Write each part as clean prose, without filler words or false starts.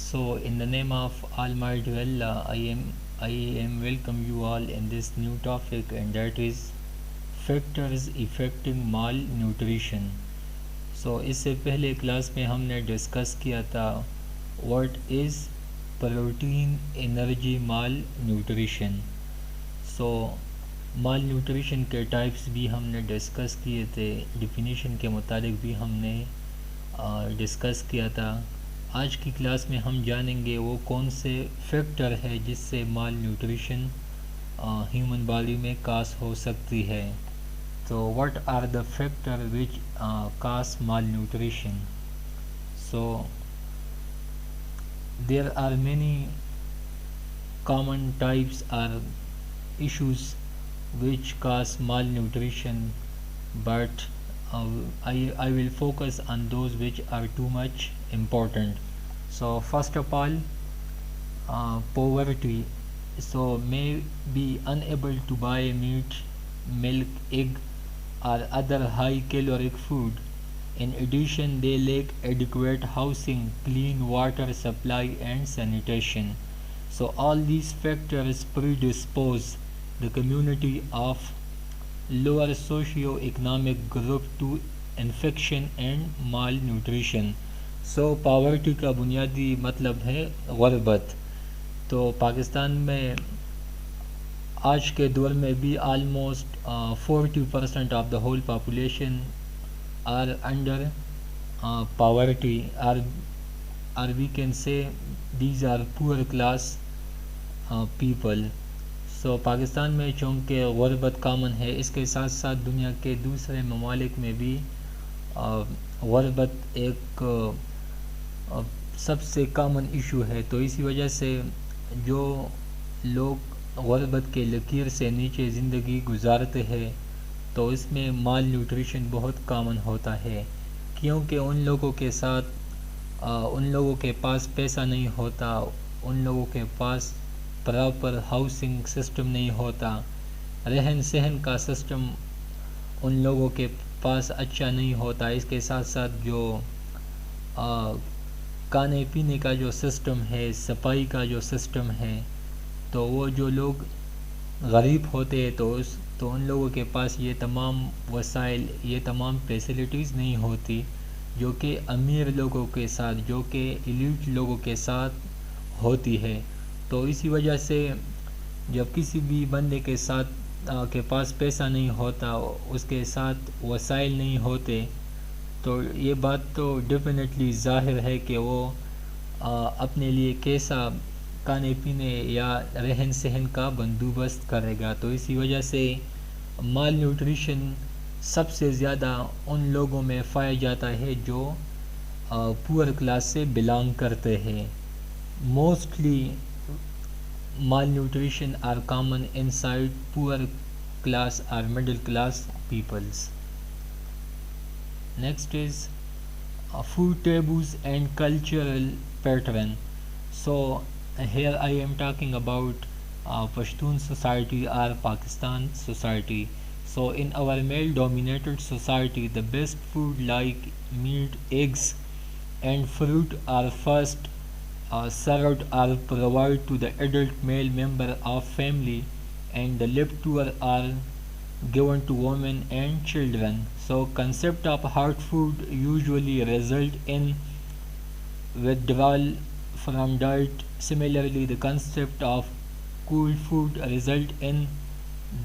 So, in the name of Almighty Allah, I am welcome you all in this new topic, and that is factors affecting malnutrition. So اس سے پہلے class میں ہم نے discuss کیا تھا what is protein energy mall nutrition. So mall nutrition کے types بھی ہم نے ڈسکس کیے تھے, ڈیفینیشن کے مطابق بھی ہم نے ڈسکس کیا تھا. آج کی کلاس میں ہم جانیں گے وہ کون سے فیکٹر ہے جس سے مال نیوٹریشن ہیومن باڈی میں کاز ہو سکتی ہے. So what are the factors which cause malnutrition? So there are many common types or issues which cause malnutrition, but I will focus on those which are too much important. So first of all, poverty. So may be unable to buy meat, milk, egg or other high caloric food. In addition, they lack adequate housing, clean water supply and sanitation. So all these factors predispose the community of lower socio-economic group to infection and malnutrition. So poverty کا بنیادی مطلب ہے غربت. تو پاکستان میں آج کے دور میں بھی almost 40% of the whole population are under poverty, are we can say these are poor class people. So Pakistan میں چونکہ غربت کامن ہے, اس کے ساتھ ساتھ دنیا کے دوسرے ممالک میں بھی غربت ایک سب سے کامن ایشو ہے. تو اسی وجہ سے جو لوگ غربت کے لکیر سے نیچے زندگی گزارتے ہیں تو اس میں مال نیوٹریشن بہت کامن ہوتا ہے, کیونکہ ان لوگوں کے ساتھ ان لوگوں کے پاس پیسہ نہیں ہوتا, ان لوگوں کے پاس پراپر ہاؤسنگ سسٹم نہیں ہوتا, رہن سہن کا سسٹم ان لوگوں کے پاس اچھا نہیں ہوتا. اس کے ساتھ ساتھ جو کھانے پینے کا جو سسٹم ہے, صفائی کا جو سسٹم ہے, تو وہ جو لوگ غریب ہوتے ہیں تو ان لوگوں کے پاس یہ تمام وسائل, یہ تمام فیسلٹیز نہیں ہوتی جو کہ امیر لوگوں کے ساتھ, جو کہ ایلیٹ لوگوں کے ساتھ ہوتی ہے. تو اسی وجہ سے جب کسی بھی بندے کے ساتھ کے پاس پیسہ نہیں ہوتا, اس کے ساتھ وسائل نہیں ہوتے, تو یہ بات تو ڈیفینیٹلی ظاہر ہے کہ وہ اپنے لیے کیسا کھانے پینے یا رہن سہن کا بندوبست کرے گا. تو اسی وجہ سے مال نیوٹریشن سب سے زیادہ ان لوگوں میں پایا جاتا ہے جو پور کلاس سے بلانگ کرتے ہیں. Mostly malnutrition are common inside poor class اور middle class peoples. Next is food taboos and cultural pattern. So here I am talking about Pashtun society or Pakistan society. So in our male dominated society, the best food like meat, eggs and fruit are first served or provided to the adult male member of family, and the leftover are given to women and children. So concept of hard food usually result in withdrawal from diet. Similarly, the concept of cool food result in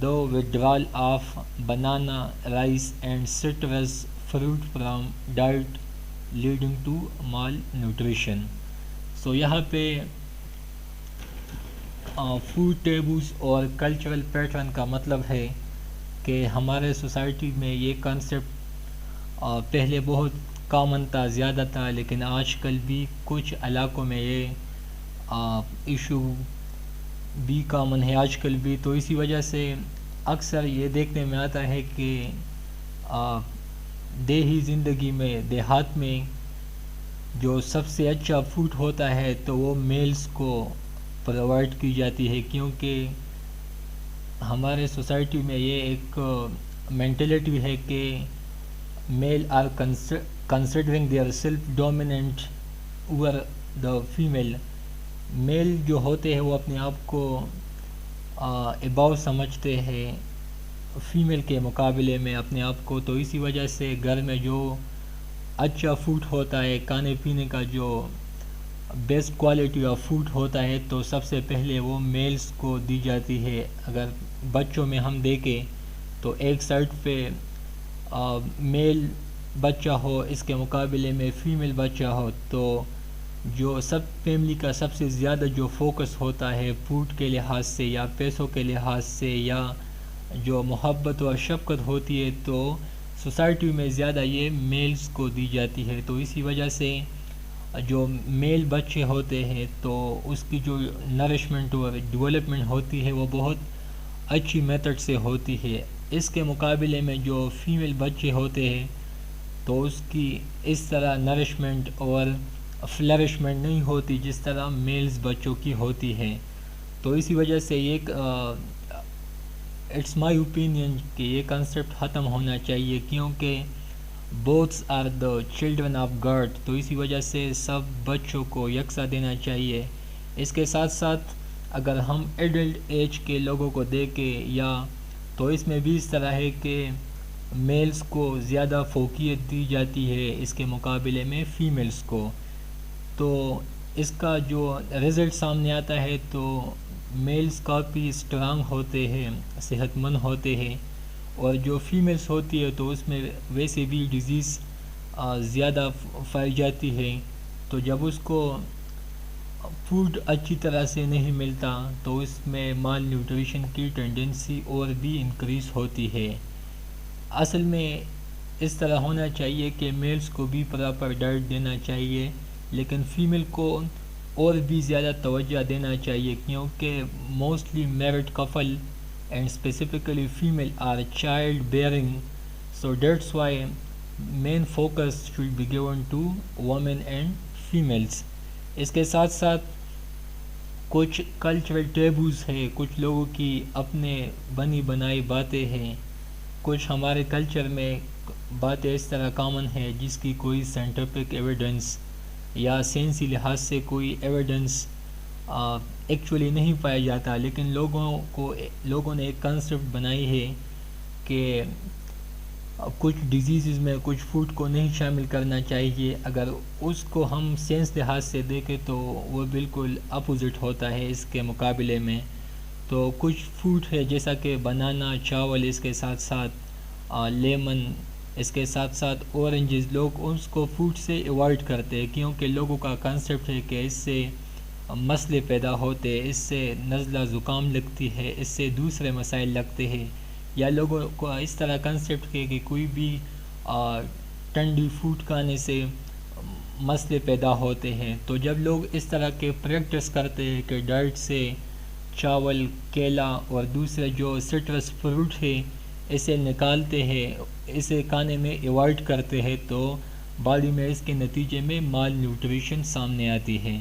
the withdrawal of banana, rice and citrus fruit from diet, leading to malnutrition. So یہاں پہ food taboos اور cultural pattern کا مطلب ہے کہ ہمارے society میں یہ کنسیپٹ پہلے بہت کامن تھا, زیادہ تھا, لیکن آج کل بھی کچھ علاقوں میں یہ ایشو بھی کامن ہے آج کل بھی. تو اسی وجہ سے اکثر یہ دیکھنے میں آتا ہے کہ دیہی زندگی میں, دیہات میں جو سب سے اچھا فوڈ ہوتا ہے تو وہ میلز کو پرووائڈ کی جاتی ہے, کیونکہ ہمارے سوسائٹی میں یہ ایک مینٹلٹی ہے کہ male are considering their self dominant over the female. Male جو ہوتے ہیں وہ اپنے آپ کو اباؤ سمجھتے ہیں فیمیل کے مقابلے میں اپنے آپ کو، تو اسی وجہ سے گھر میں جو اچھا فوڈ ہوتا ہے، کھانے پینے کا جو بیسٹ کوالٹی آف فوڈ ہوتا ہے، تو سب سے پہلے وہ میلز کو دی جاتی ہے. اگر بچوں میں ہم دیکھیں تو ایک سائڈ پہ میل بچہ ہو، اس کے مقابلے میں فیمیل بچہ ہو، تو جو سب فیملی کا سب سے زیادہ جو فوکس ہوتا ہے فوڈ کے لحاظ سے یا پیسوں کے لحاظ سے یا جو محبت و شفقت ہوتی ہے، تو سوسائٹی میں زیادہ یہ میلز کو دی جاتی ہے. تو اسی وجہ سے جو میل بچے ہوتے ہیں تو اس کی جو نرشمنٹ اور ڈیولپمنٹ ہوتی ہے وہ بہت اچھی میتھڈ سے ہوتی ہے. اس کے مقابلے میں جو فیمیل بچے ہوتے ہیں تو اس کی اس طرح نرشمنٹ اور فلرشمنٹ نہیں ہوتی جس طرح میلز بچوں کی ہوتی ہے. تو اسی وجہ سے یہ اٹس مائی اوپینین کہ یہ کنسیپٹ ختم ہونا چاہیے، کیونکہ boths are the children of God. تو اسی وجہ سے سب بچوں کو یکساں دینا چاہیے. اس کے ساتھ ساتھ اگر ہم ایڈلٹ ایج کے لوگوں کو دیکھیں یا تو اس میں بھی اس طرح ہے کہ میلز کو زیادہ فوقیت دی جاتی ہے اس کے مقابلے میں فیمیلز کو. تو اس کا جو رزلٹ سامنے آتا ہے تو میلز کافی اسٹرانگ ہوتے ہیں، صحت مند ہوتے ہیں، اور جو فیمیلز ہوتی ہے تو اس میں ویسے بھی ڈیزیز زیادہ پائی جاتی ہے. تو جب اس کو فوڈ اچھی طرح سے نہیں ملتا تو اس میں مال نیوٹریشن کی ٹینڈنسی اور بھی انکریز ہوتی ہے. اصل میں اس طرح ہونا چاہیے کہ میلز کو بھی پراپر ڈائٹ دینا چاہیے، لیکن فیمیل کو اور بھی زیادہ توجہ دینا چاہیے، کیونکہ mostly married couple and specifically female are child bearing. So that's why main focus should be given to women and females. اس کے ساتھ ساتھ کچھ کلچرل ٹیبوز ہیں، کچھ لوگوں کی اپنے بنی بنائی باتیں ہیں، کچھ ہمارے کلچر میں باتیں اس طرح کامن ہیں جس کی کوئی سائنٹیفک ایویڈنس یا سائنسی لحاظ سے کوئی ایویڈنس ایکچولی نہیں پایا جاتا، لیکن لوگوں نے ایک کنسیپٹ بنائی ہے کہ کچھ ڈیزیزز میں کچھ فوڈ کو نہیں شامل کرنا چاہیے. اگر اس کو ہم سائنس لحاظ سے دیکھیں تو وہ بالکل اپوزٹ ہوتا ہے اس کے مقابلے میں. تو کچھ فوڈ ہے جیسا کہ بنانا، چاول، اس کے ساتھ ساتھ لیمن، اس کے ساتھ ساتھ اورنجز، لوگ اس کو فوڈ سے ایوائڈ کرتے ہیں کیونکہ لوگوں کا کنسیپٹ ہے کہ اس سے مسئلے پیدا ہوتے، اس سے نزلہ زکام لگتی ہے، اس سے دوسرے مسائل لگتے ہیں، یا لوگوں کو اس طرح کنسیپٹ ہے کہ کوئی بھی ٹھنڈی فوڈ کھانے سے مسئلے پیدا ہوتے ہیں. تو جب لوگ اس طرح کے پریکٹس کرتے ہیں کہ ڈائٹ سے چاول، کیلا اور دوسرے جو سٹرس فروٹ ہے اسے نکالتے ہیں، اسے کھانے میں ایوائڈ کرتے ہیں، تو باڈی میں اس کے نتیجے میں مال نیوٹریشن سامنے آتی ہے.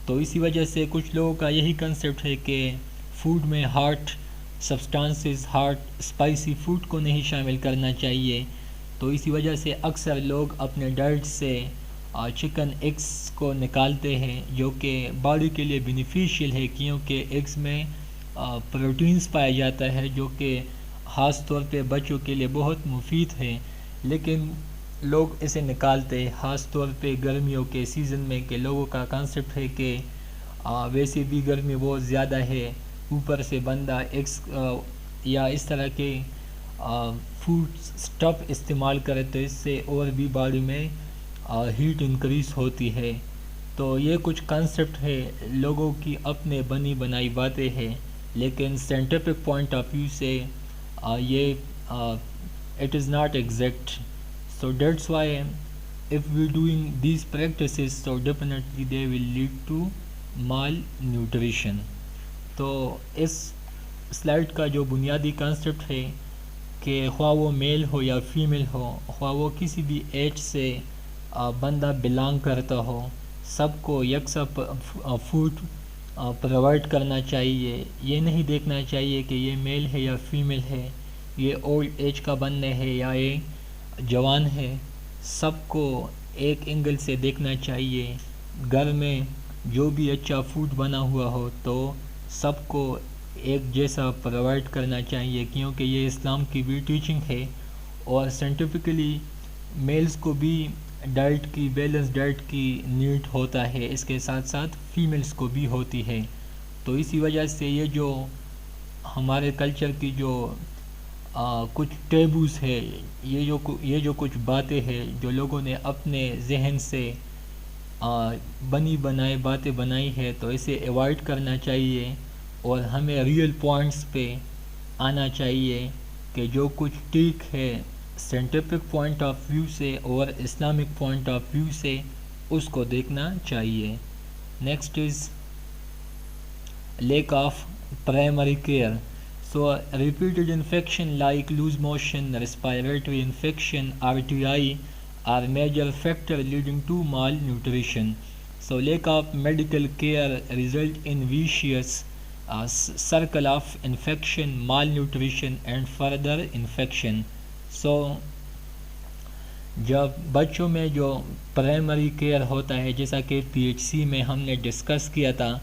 تو اسی وجہ سے کچھ لوگوں کا یہی کنسیپٹ ہے کہ فوڈ میں heart substances, heart spicy food کو نہیں شامل کرنا چاہیے. تو اسی وجہ سے اکثر لوگ اپنے ڈائٹ سے چکن ایگز کو نکالتے ہیں، جو کہ باڈی کے لیے بینیفیشیل ہے کیونکہ ایگز میں پروٹینز پایا جاتا ہے جو کہ خاص طور پہ بچوں کے لیے بہت مفید ہے. لیکن لوگ اسے نکالتے ہیں خاص طور پہ گرمیوں کے سیزن میں، کہ لوگوں کا کنسیپٹ ہے کہ ویسے بھی گرمی بہت زیادہ ہے، اوپر سے بندہ ایگز یا اس طرح کے فوڈ سٹف استعمال کرے تو اس سے اور بھی باڈی میں ہیٹ انکریز ہوتی ہے. تو یہ کچھ کنسیپٹ ہے، لوگوں کی اپنے بنی بنائی باتیں ہیں، لیکن سائنٹیفک پوائنٹ آف ویو سے یہ it is not exact. So that's why if we doing these practices, so definitely they will lead to malnutrition. تو اس سلائڈ کا جو بنیادی کنسیپٹ ہے کہ خواہ وہ میل ہو یا فیمیل ہو، خواہ وہ کسی بھی ایج سے بندہ بلانگ کرتا ہو، سب کو یکساں فوڈ پرووائڈ کرنا چاہیے. یہ نہیں دیکھنا چاہیے کہ یہ میل ہے یا فیمیل ہے، یہ اولڈ ایج کا بندہ ہے یا یہ جوان ہے، سب کو ایک اینگل سے دیکھنا چاہیے. گھر میں جو بھی اچھا فوڈ بنا ہوا ہو تو سب کو ایک جیسا پرووائڈ کرنا چاہیے، کیونکہ یہ اسلام کی بھی ٹیچنگ ہے، اور سائنٹیفکلی میلز کو بھی ڈائٹ کی، بیلنس ڈائٹ کی نیڈ ہوتا ہے، اس کے ساتھ ساتھ فیمیلز کو بھی ہوتی ہے۔ تو اسی وجہ سے یہ جو ہمارے کلچر کی جو کچھ ٹیبوز ہے، یہ جو کچھ باتیں ہیں جو لوگوں نے اپنے ذہن سے بنی بنائے باتیں بنائی ہے، تو اسے ایوائڈ کرنا چاہیے، اور ہمیں ریئل پوائنٹس پہ آنا چاہیے کہ جو کچھ ٹھیک ہے سائنٹیفک پوائنٹ آف ویو سے اور اسلامک پوائنٹ آف ویو سے، اس کو دیکھنا چاہیے۔ Next is lack of primary care. So repeated infection like loose motion, respiratory infection, RTI are major factor leading to malnutrition. So lack of medical care result in vicious circle of infection, malnutrition and further infection. So جب بچوں میں جو primary care ہوتا ہے، جیسا کہ PHC میں ہم نے ڈسکس کیا تھا،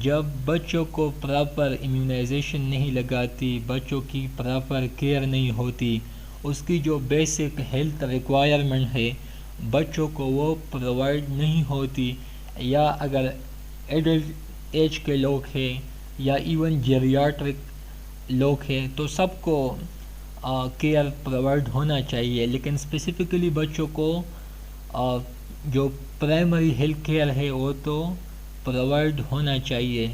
جب بچوں کو پراپر امیونائزیشن نہیں لگاتی، بچوں کی پراپر کیئر نہیں ہوتی، اس کی جو بیسک ہیلتھ ریکوائرمنٹ ہے بچوں کو وہ پرووائڈ نہیں ہوتی، یا اگر ایڈلٹ ایج کے لوگ ہیں یا ایون جیریاٹرک لوگ ہیں تو سب کو کیئر پرووائڈ ہونا چاہیے، لیکن اسپیسیفکلی بچوں کو جو پرائمری ہیلتھ کیئر ہے وہ تو پرووائڈ ہونا چاہیے۔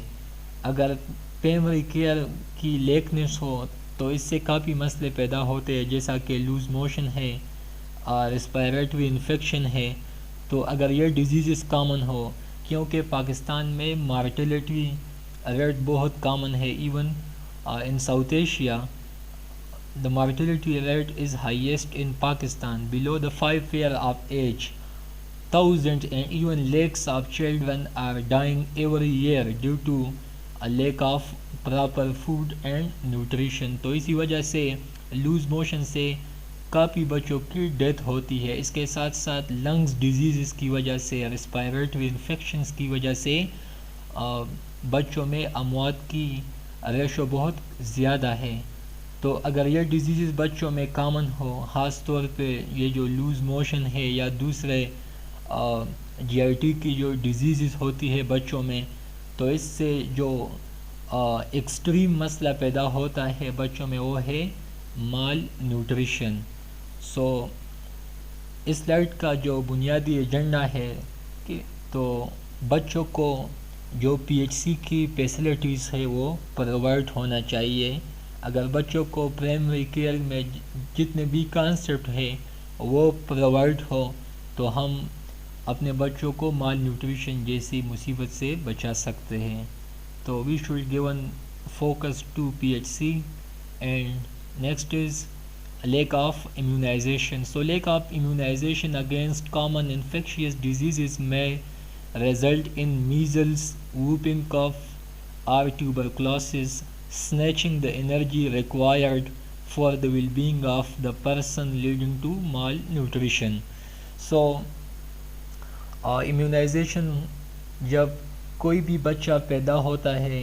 اگر پرائمری کیئر کی لیکنیس ہو تو اس سے کافی مسئلے پیدا ہوتے ہیں، جیسا کہ لوز موشن ہے، ریسپائریٹری انفیکشن ہے۔ تو اگر یہ ڈیزیزز کامن ہو، کیونکہ پاکستان میں مارٹیلٹی ریٹ بہت کامن ہے، even in South Asia the mortality rate is highest in Pakistan. Below the 5 year of age, thousands and even lakhs of children are dying every year due to a lack of proper food and nutrition. تو اسی وجہ سے loose motion سے کافی بچوں کی death ہوتی ہے، اس کے ساتھ ساتھ لنگز ڈیزیزز کی وجہ سے، ریسپائریٹری انفیکشنز کی وجہ سے بچوں میں اموات کی ریشو بہت زیادہ ہے۔ تو اگر یہ ڈیزیزز بچوں میں کامن ہو، خاص طور پہ یہ جو لوز موشن ہے یا دوسرے GIT کی جو ڈیزیزز ہوتی ہے بچوں میں، تو اس سے جو ایکسٹریم مسئلہ پیدا ہوتا ہے بچوں میں وہ ہے مال نیوٹریشن۔ سو اس سلائڈ کا جو بنیادی ایجنڈا ہے کہ تو بچوں کو جو PHC کی فیسلٹیز ہے وہ پرووائڈ ہونا چاہیے۔ اگر بچوں کو پرائمری کیئر میں جتنے بھی کانسیپٹ ہے وہ پرووائڈ ہو تو ہم اپنے بچوں کو مال نیوٹریشن جیسی مصیبت سے بچا سکتے ہیں۔ تو we should given focus to PHC. And next is lack of immunization. So lack of immunization against common infectious diseases میں result in measles, whooping cough or tuberculosis, snatching the energy required for the well-being of the person leading to malnutrition. So immunization جب کوئی بھی بچہ پیدا ہوتا ہے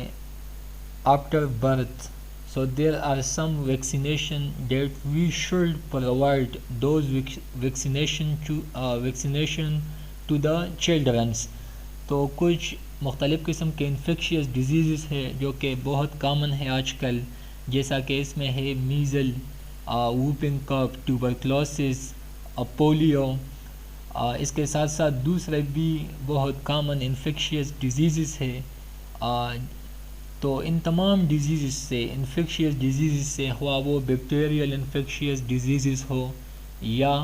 after birth, so there are some vaccination that we should provide those vaccination to the children's. تو کچھ مختلف قسم کے انفیکشیس ڈیزیزز ہے جو کہ بہت کامن ہے آج کل، جیسا کہ اس میں ہے میزل، ووپنگ کف، ٹیوبرکلوسس، پولیو، اس کے ساتھ ساتھ دوسرے بھی بہت کامن انفیکشیس ڈیزیزز ہے۔ تو ان تمام ڈیزیزز سے، انفیکشیس ڈیزیزز سے، ہوا وہ بیکٹیریل انفیکشیس ڈیزیزز ہو یا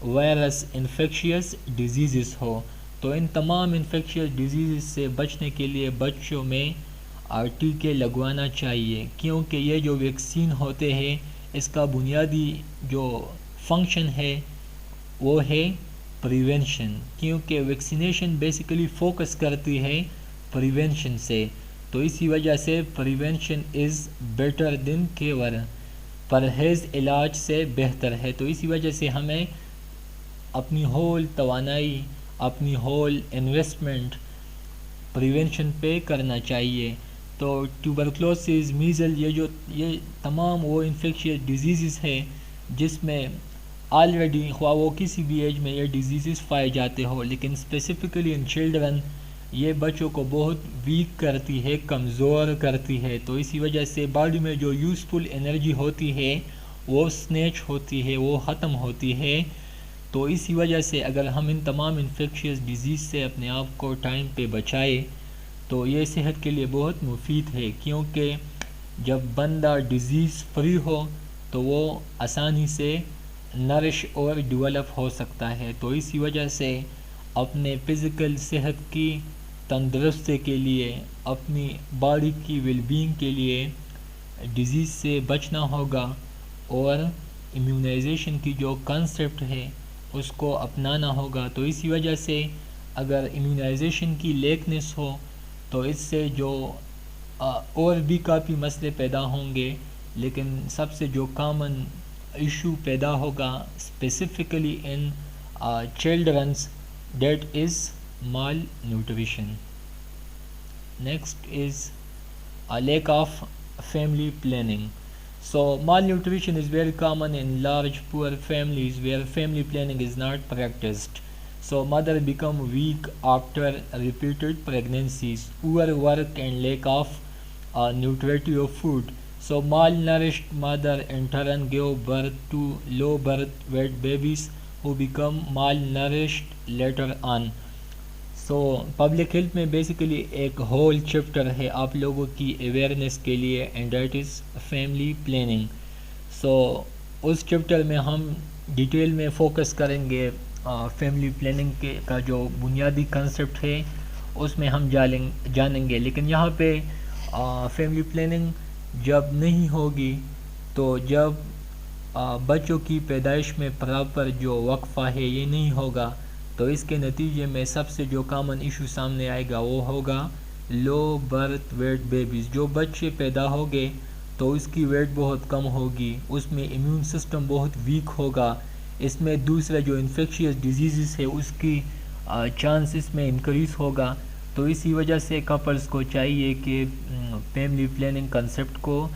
وائرس انفیکشیس ڈیزیزز ہو، تو ان تمام انفیکشیس ڈیزیزز سے بچنے کے لیے بچوں میں ٹیکے لگوانا چاہیے، کیونکہ یہ جو ویکسین ہوتے ہیں اس کا بنیادی جو فنکشن ہے وہ ہے پریونشن، کیونکہ ویکسینیشن بیسیکلی فوکس کرتی ہے پریونشن سے، تو اسی وجہ سے prevention is better than cure, پرہیز علاج سے بہتر ہے۔ تو اسی وجہ سے ہمیں اپنی ہول توانائی اپنی ہول انویسٹمنٹ پریونشن پہ کرنا چاہیے. تو ٹیوبرکلوسز، میزل، یہ تمام وہ انفیکشیس ڈیزیزز ہیں جس میں آلریڈی خواہ وہ کسی بھی ایج میں یہ ڈیزیزز پائے جاتے ہو، لیکن اسپیسیفکلی ان چلڈرن یہ بچوں کو بہت ویک کرتی ہے، کمزور کرتی ہے. تو اسی وجہ سے باڈی میں جو یوزفل انرجی ہوتی ہے وہ سنیچ ہوتی ہے، وہ ختم ہوتی ہے. تو اسی وجہ سے اگر ہم ان تمام انفیکشیس ڈیزیز سے اپنے آپ کو ٹائم پہ بچائے تو یہ صحت کے لیے بہت مفید ہے، کیونکہ جب بندہ ڈیزیز فری ہو تو وہ آسانی سے نرش اور ڈیولپ ہو سکتا ہے. تو اسی وجہ سے اپنے فزیکل صحت کی تندرستی کے لیے، اپنی باڈی کی ویل بینگ کے لیے ڈیزیز سے بچنا ہوگا، اور امیونائزیشن کی جو کنسیپٹ ہے اس کو اپنانا ہوگا. تو اسی وجہ سے اگر امیونائزیشن کی لیکنیس ہو تو اس سے جو اور بھی کافی مسئلے پیدا ہوں گے، لیکن سب سے جو کامن ایشو پیدا ہوگا specifically in childrens, that is malnutrition. Next is lack of family planning. So malnutrition is very common in large poor families where family planning is not practiced. So mother become weak after repeated pregnancies, poor work and lack of nutritive food. So malnourished mother in turn give birth to low birth weight babies who become malnourished later on. So public health میں basically ایک whole chapter ہے آپ لوگوں کی awareness کے لیے، and that is family planning. So اس chapter میں ہم ڈیٹیل میں فوکس کریں گے فیملی پلاننگ کا جو بنیادی کنسیپٹ ہے اس میں ہم جانیں گے. لیکن یہاں پہ فیملی پلاننگ جب نہیں ہوگی تو جب بچوں کی پیدائش میں پراپر جو وقفہ ہے یہ نہیں ہوگا تو اس کے نتیجے میں سب سے جو کامن ایشو سامنے آئے گا وہ ہوگا لو برتھ ویٹ بیبیز. جو بچے پیدا ہوگے تو اس کی ویٹ بہت کم ہوگی، اس میں امیون سسٹم بہت ویک ہوگا، اس میں دوسرا جو انفیکشیس ڈیزیزز ہے اس کی چانس اس میں انکریز ہوگا. تو اسی وجہ سے کپلز کو چاہیے کہ فیملی پلاننگ کنسیپٹ کو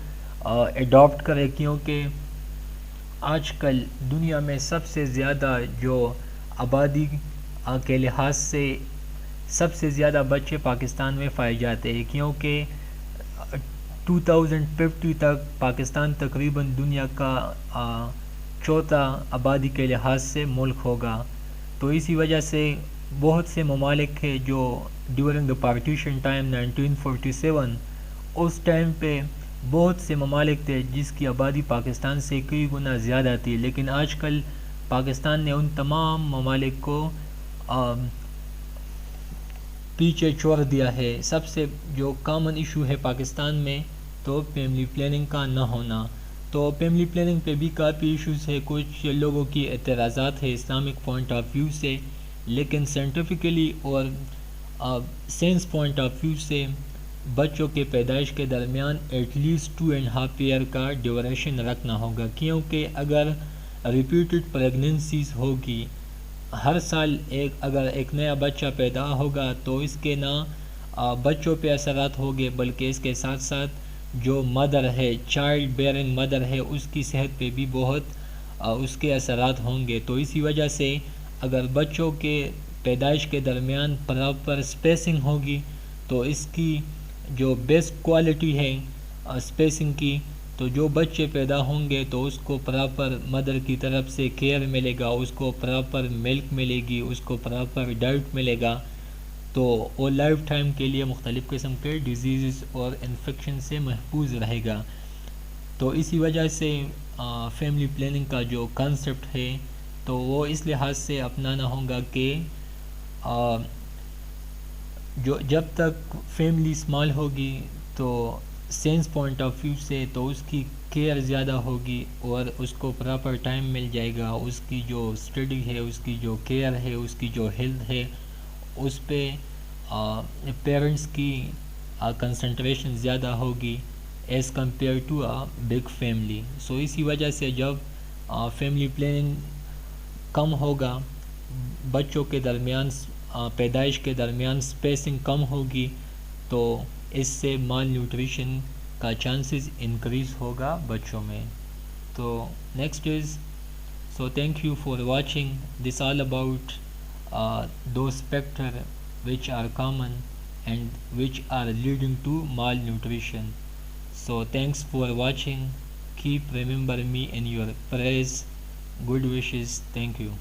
اڈاپٹ کرے، کیونکہ آج کل دنیا میں سب سے زیادہ جو آبادی کے لحاظ سے سب سے زیادہ بچے پاکستان میں پائے جاتے ہیں، کیونکہ 2050 تک پاکستان تقریباً دنیا کا چوتھا آبادی کے لحاظ سے ملک ہوگا. تو اسی وجہ سے بہت سے ممالک ہیں جو ڈیورنگ دا پارٹیشن ٹائم 1947 اس ٹائم پہ بہت سے ممالک تھے جس کی آبادی پاکستان سے کئی گنا زیادہ تھی، لیکن آج کل پاکستان نے ان تمام ممالک کو پیچھے چھوڑ دیا ہے. سب سے جو کامن ایشو ہے پاکستان میں تو فیملی پلاننگ کا نہ ہونا. تو فیملی پلاننگ پہ بھی کافی ایشوز ہے، کچھ لوگوں کی اعتراضات ہے اسلامک پوائنٹ آف ویو سے، لیکن سائنٹیفکلی اور سائنس پوائنٹ آف ویو سے بچوں کے پیدائش کے درمیان ایٹ لیسٹ 2.5 ایئر کا ڈیوریشن رکھنا ہوگا، کیونکہ اگر ریپیٹڈ پریگننسیز ہوگی، ہر سال اگر ایک نیا بچہ پیدا ہوگا تو اس کے نہ بچوں پہ اثرات ہوگے بلکہ اس کے ساتھ ساتھ جو مدر ہے، چائلڈ بیئرنگ مدر ہے، اس کی صحت پہ بھی بہت اس کے اثرات ہوں گے. تو اسی وجہ سے اگر بچوں کے پیدائش کے درمیان پراپر سپیسنگ ہوگی تو اس کی جو بیسٹ کوالٹی ہے سپیسنگ کی، تو جو بچے پیدا ہوں گے تو اس کو پراپر مدر کی طرف سے کیئر ملے گا، اس کو پراپر ملک ملے گی، اس کو پراپر ڈائٹ ملے گا، تو وہ لائف ٹائم کے لیے مختلف قسم کے ڈیزیزز اور انفیکشن سے محفوظ رہے گا. تو اسی وجہ سے فیملی پلاننگ کا جو کنسیپٹ ہے تو وہ اس لحاظ سے اپنانا ہوگا کہ جب تک فیملی اسمال ہوگی تو سائنس پوائنٹ آف ویو سے تو اس کی کیئر زیادہ ہوگی اور اس کو پراپر ٹائم مل جائے گا، اس کی جو اسٹڈی ہے، اس کی جو کیئر ہے، اس کی جو ہیلتھ ہے، اس پہ پیرنٹس کی کنسنٹریشن زیادہ ہوگی as compare to big family. So اسی وجہ سے جب فیملی پلاننگ کم ہوگا، بچوں کے درمیان پیدائش کے درمیان سپیسنگ کم ہوگی تو اس سے مال نیوٹریشن کا چانسز انکریز ہوگا بچوں میں. تو next is so thank you for watching this all about those factors which are common and which are leading to malnutrition. So thanks for watching. Keep remember me in your prayers. Good wishes. Thank you.